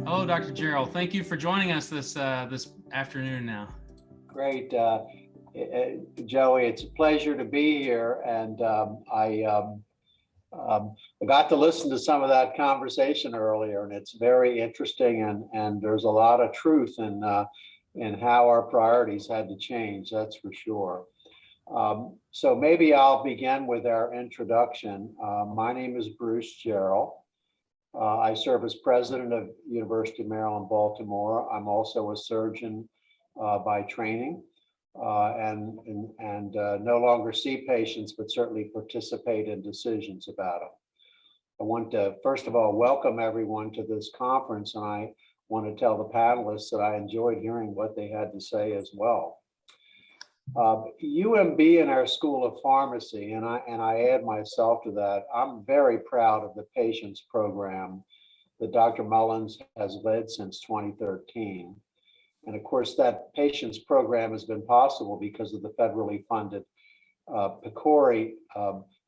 Hello, Dr. Jrrell. Thank you for joining us this afternoon now. Great. Joey, it's a pleasure to be here. And I got to listen to some of that conversation earlier, and it's very interesting. And there's a lot of truth in how our priorities had to change, that's for sure. So maybe I'll begin with our introduction. My name is Bruce Jrrell. I serve as president of University of Maryland, Baltimore. I'm also a surgeon by training and no longer see patients, but certainly participate in decisions about them. I want to, first of all, welcome everyone to this conference, and I want to tell the panelists that I enjoyed hearing what they had to say as well. UMB and our School of Pharmacy, and I add myself to that, I'm very proud of the patients program that Dr. Mullins has led since 2013. And of course, that patients program has been possible because of the federally funded PCORI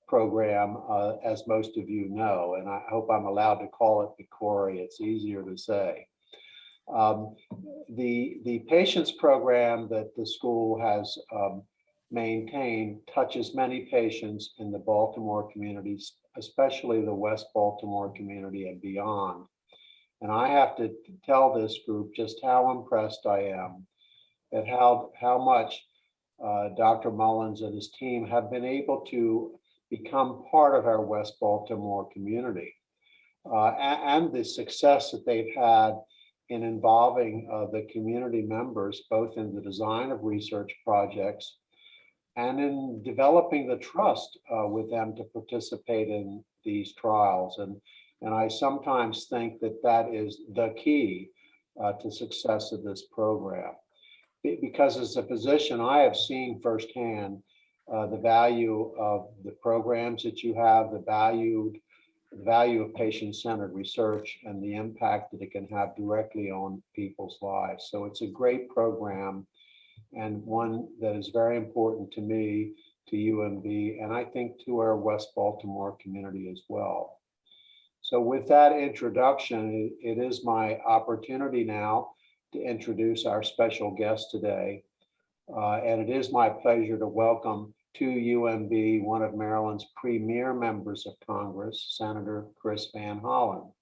program, as most of you know, and I hope I'm allowed to call it PCORI, it's easier to say. The patients program that the school has maintained touches many patients in the Baltimore communities, especially the West Baltimore community and beyond. And I have to tell this group just how impressed I am at how much Dr. Mullins and his team have been able to become part of our West Baltimore community and the success that they've had in involving the community members, both in the design of research projects and in developing the trust with them to participate in these trials. And I sometimes think that that is the key to success of this program. Because as a physician, I have seen firsthand the value of the programs that you have, the value of patient-centered research, and the impact that it can have directly on people's lives. So it's a great program and one that is very important to me, to UMB, and I think to our West Baltimore community as well. So with that introduction, it is my opportunity now to introduce our special guest today. And it is my pleasure to welcome to UMB one of Maryland's premier members of Congress, Senator Chris Van Hollen.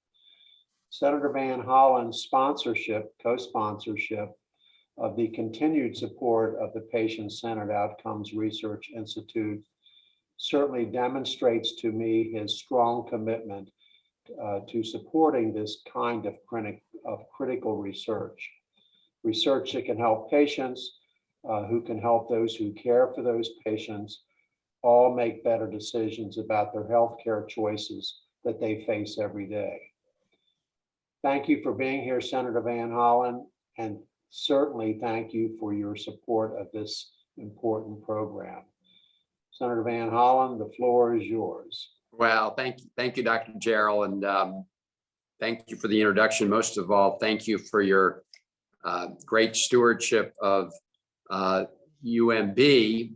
Senator Van Hollen's co-sponsorship of the continued support of the Patient-Centered Outcomes Research Institute certainly demonstrates to me his strong commitment to supporting this kind of critical research that can help patients, who can help those who care for those patients, all make better decisions about their healthcare choices that they face every day. Thank you for being here, Senator Van Hollen, and certainly thank you for your support of this important program. Senator Van Hollen, the floor is yours. Well, thank you, Dr. Jrrell, and thank you for the introduction. Most of all, thank you for your great stewardship of UMB.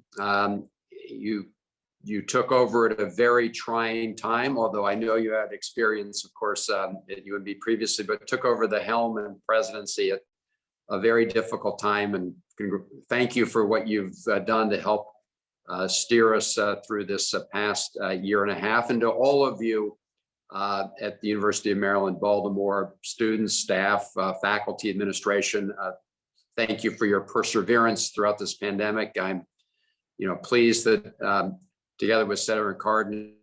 You took over at a very trying time, although I know you had experience, of course, at UMB previously, but took over the helm and presidency at a very difficult time. And thank you for what you've done to help steer us through this past year and a half. And to all of you at the University of Maryland, Baltimore, students, staff, faculty, administration, thank you for your perseverance throughout this pandemic. I'm, pleased that together with Senator Cardin,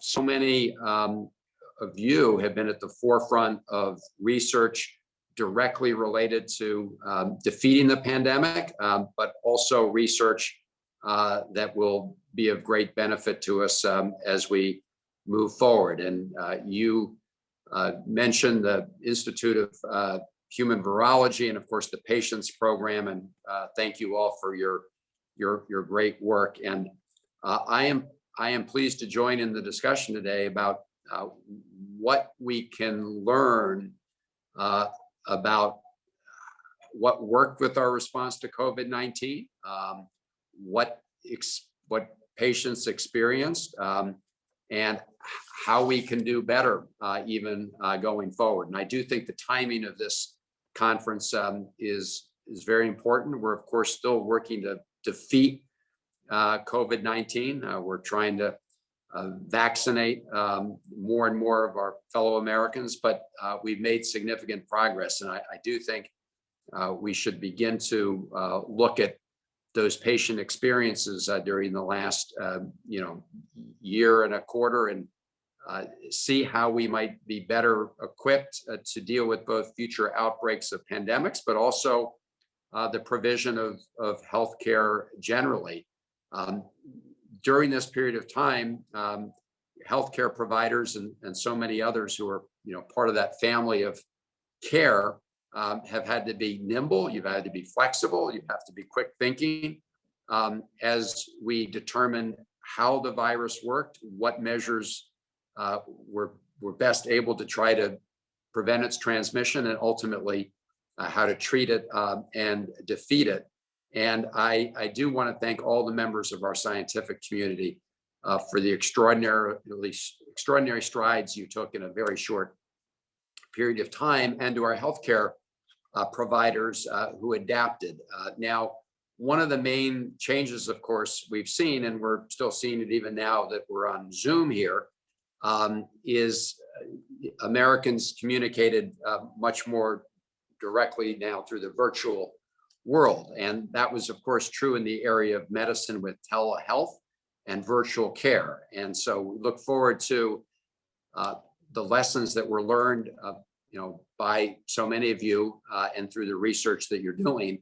so many of you have been at the forefront of research directly related to defeating the pandemic, but also research that will be of great benefit to us as we move forward. And you mentioned the Institute of Human Virology and, of course, the patients program. And thank you all for your great work. And I am pleased to join in the discussion today about what we can learn about what worked with our response to COVID-19, what patients experienced, and how we can do better even going forward. And I do think the timing of this conference is very important. We're of course still working to defeat COVID-19. We're trying to vaccinate more and more of our fellow Americans, but we've made significant progress. And I do think we should begin to look at those patient experiences during the last year and a quarter, and see how we might be better equipped to deal with both future outbreaks of pandemics, but also the provision of healthcare generally. During this period of time, healthcare providers and so many others who are part of that family of care have had to be nimble. You've had to be flexible. You have to be quick thinking as we determine how the virus worked, what measures were best able to try to prevent its transmission, and ultimately how to treat it and defeat it. And I do want to thank all the members of our scientific community for the extraordinary strides you took in a very short period of time, and to our healthcare providers who adapted. Now, one of the main changes, of course, we've seen, and we're still seeing it even now that we're on Zoom here, is Americans communicated much more directly now through the virtual world. And that was, of course, true in the area of medicine with telehealth and virtual care. And so we look forward to the lessons that were learned by so many of you and through the research that you're doing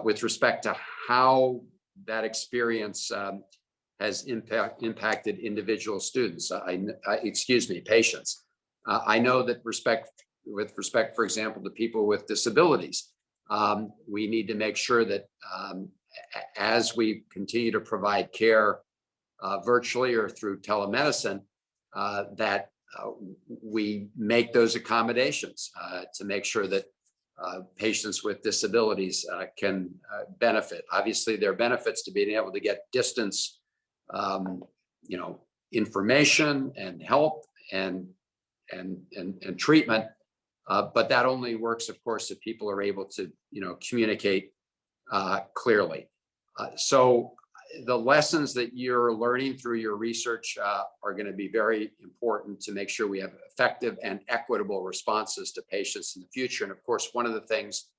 with respect to how that experience has impacted individual students, patients. I know that with respect, for example, to people with disabilities, we need to make sure that as we continue to provide care virtually or through telemedicine, that we make those accommodations to make sure that patients with disabilities can benefit. Obviously, there are benefits to being able to get distance, information and help and treatment, but that only works, of course, if people are able to, communicate clearly. So the lessons that you're learning through your research are going to be very important to make sure we have effective and equitable responses to patients in the future. And of course, one of the things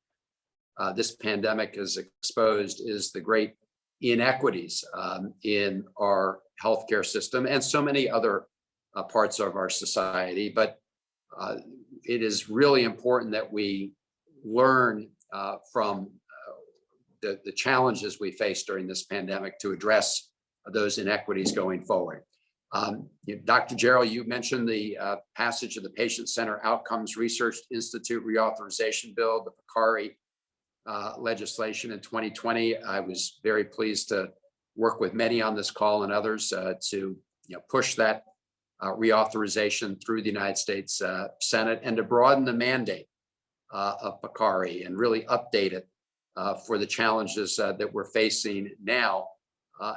this pandemic has exposed is the great inequities in our healthcare system and so many other parts of our society. But it is really important that we learn from the challenges we face during this pandemic to address those inequities going forward. Dr. Jrrell, you mentioned the passage of the Patient-Centered Outcomes Research Institute Reauthorization Bill, the PCORI legislation in 2020. I was very pleased to work with many on this call and others to push that reauthorization through the United States Senate and to broaden the mandate of PCORI and really update it for the challenges that we're facing now.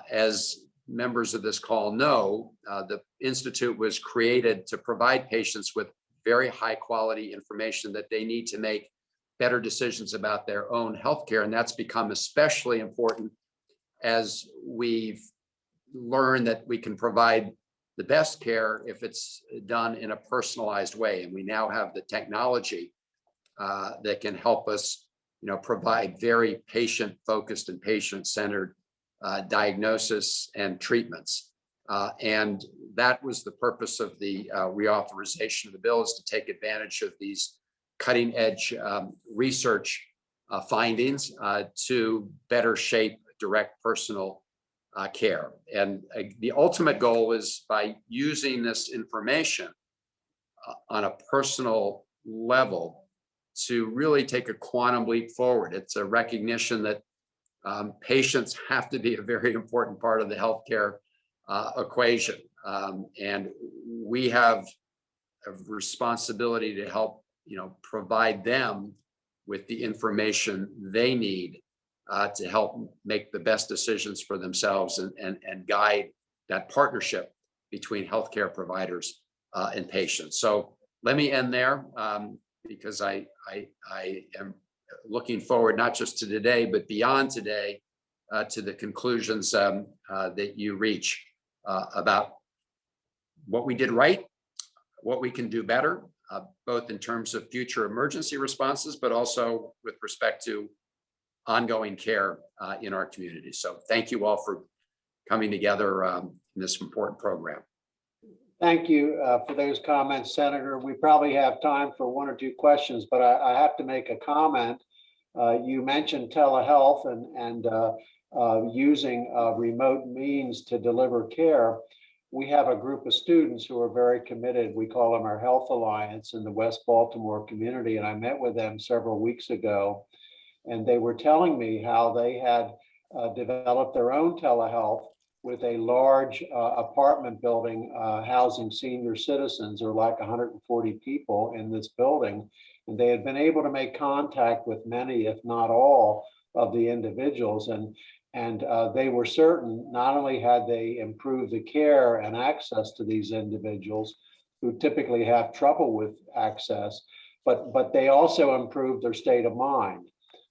As members of this call know, the Institute was created to provide patients with very high quality information that they need to make better decisions about their own healthcare. And that's become especially important as we've learned that we can provide the best care if it's done in a personalized way. And we now have the technology that can help us provide very patient-focused and patient-centered diagnosis and treatments. And that was the purpose of the reauthorization of the bill, is to take advantage of these cutting-edge research findings to better shape direct personal care. And the ultimate goal is, by using this information on a personal level, to really take a quantum leap forward. It's a recognition that patients have to be a very important part of the healthcare equation. And we have a responsibility to help, provide them with the information they need to help make the best decisions for themselves and guide that partnership between healthcare providers and patients. So let me end there because I am looking forward not just to today, but beyond today to the conclusions that you reach about what we did right, what we can do better, both in terms of future emergency responses, but also with respect to ongoing care in our community. So thank you all for coming together in this important program. Thank you for those comments, Senator. We probably have time for one or two questions, but I have to make a comment. You mentioned telehealth and using remote means to deliver care. We have a group of students who are very committed. We call them our Health Alliance in the West Baltimore community, and I met with them several weeks ago, and they were telling me how they had developed their own telehealth with a large apartment building housing senior citizens, or like 140 people in this building. And they had been able to make contact with many, if not all, of the individuals. And they were certain not only had they improved the care and access to these individuals who typically have trouble with access, but they also improved their state of mind.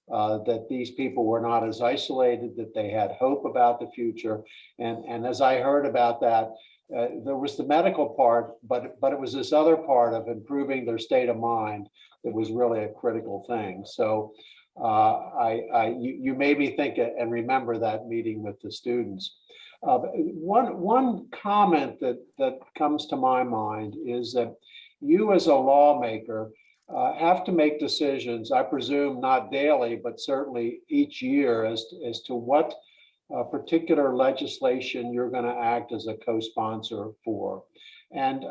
That these people were not as isolated, that they had hope about the future. And as I heard about that, there was the medical part, but it was this other part of improving their state of mind that was really a critical thing. So you made me think and remember that meeting with the students. One comment that comes to my mind is that you as a lawmaker have to make decisions, I presume not daily, but certainly each year as to what particular legislation you're going to act as a co-sponsor for. And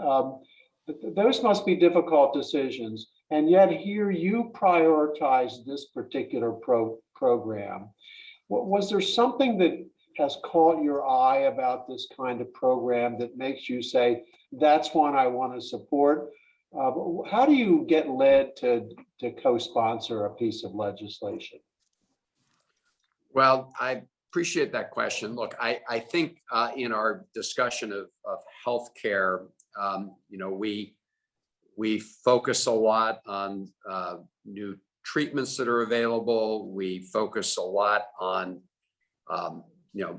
those must be difficult decisions. And yet here you prioritize this particular program. Was there something that has caught your eye about this kind of program that makes you say, that's one I want to support? How do you get led to co-sponsor a piece of legislation? Well, I appreciate that question. Look, I think in our discussion of healthcare, we focus a lot on new treatments that are available. We focus a lot on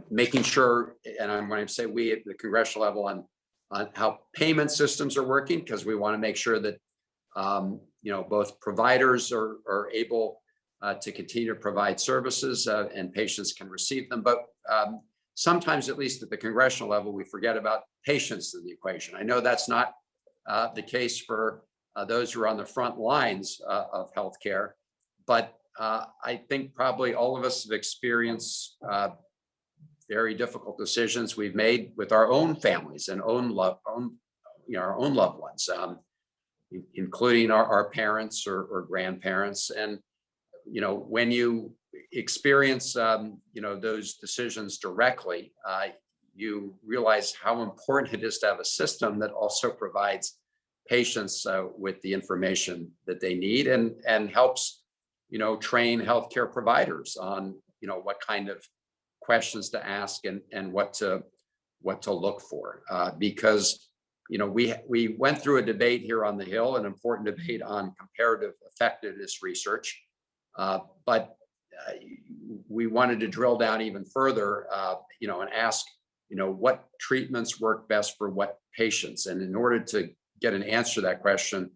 making sure, and when I say we at the congressional level, on how payment systems are working, because we want to make sure that both providers are able to continue to provide services and patients can receive them. But sometimes, at least at the congressional level, we forget about patients in the equation. I know that's not the case for those who are on the front lines of healthcare, but I think probably all of us have experienced very difficult decisions we've made with our own families and our own loved ones, including our parents or grandparents. And when you experience those decisions directly, you realize how important it is to have a system that also provides patients with the information that they need and helps train healthcare providers on what kind of questions to ask and what to look for, because we went through a debate here on the Hill, an important debate on comparative effectiveness research, but we wanted to drill down even further, and ask what treatments work best for what patients. And in order to get an answer to that question,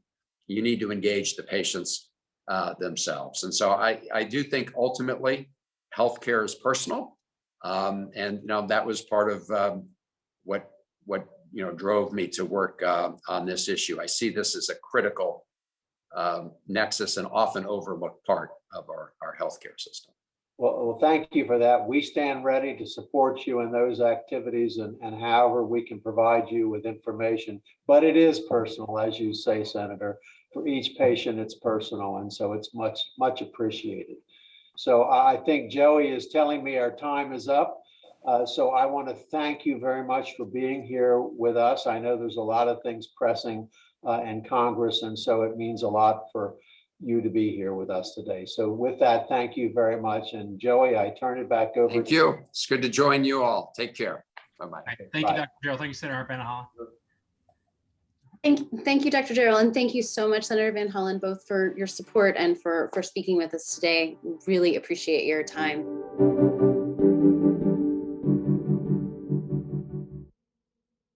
you need to engage the patients themselves. And so I do think ultimately healthcare is personal. And that was part of what drove me to work on this issue. I see this as a critical nexus and often overlooked part of our healthcare system. Well, thank you for that. We stand ready to support you in those activities and however we can provide you with information. But it is personal, as you say, Senator. For each patient, it's personal, and so it's much, much appreciated. So I think Joey is telling me our time is up. So I want to thank you very much for being here with us. I know there's a lot of things pressing in Congress, and so it means a lot for you to be here with us today. So with that, thank you very much. And Joey, I turn it back over. Thank you. It's good to join you all. Take care. Bye-bye. All right. Thank you, Dr. Jrrell. Thank you, Senator Van Hollen. Thank you, Dr. Jarrell, and thank you so much, Senator Van Hollen, both for your support and for speaking with us today. Really appreciate your time.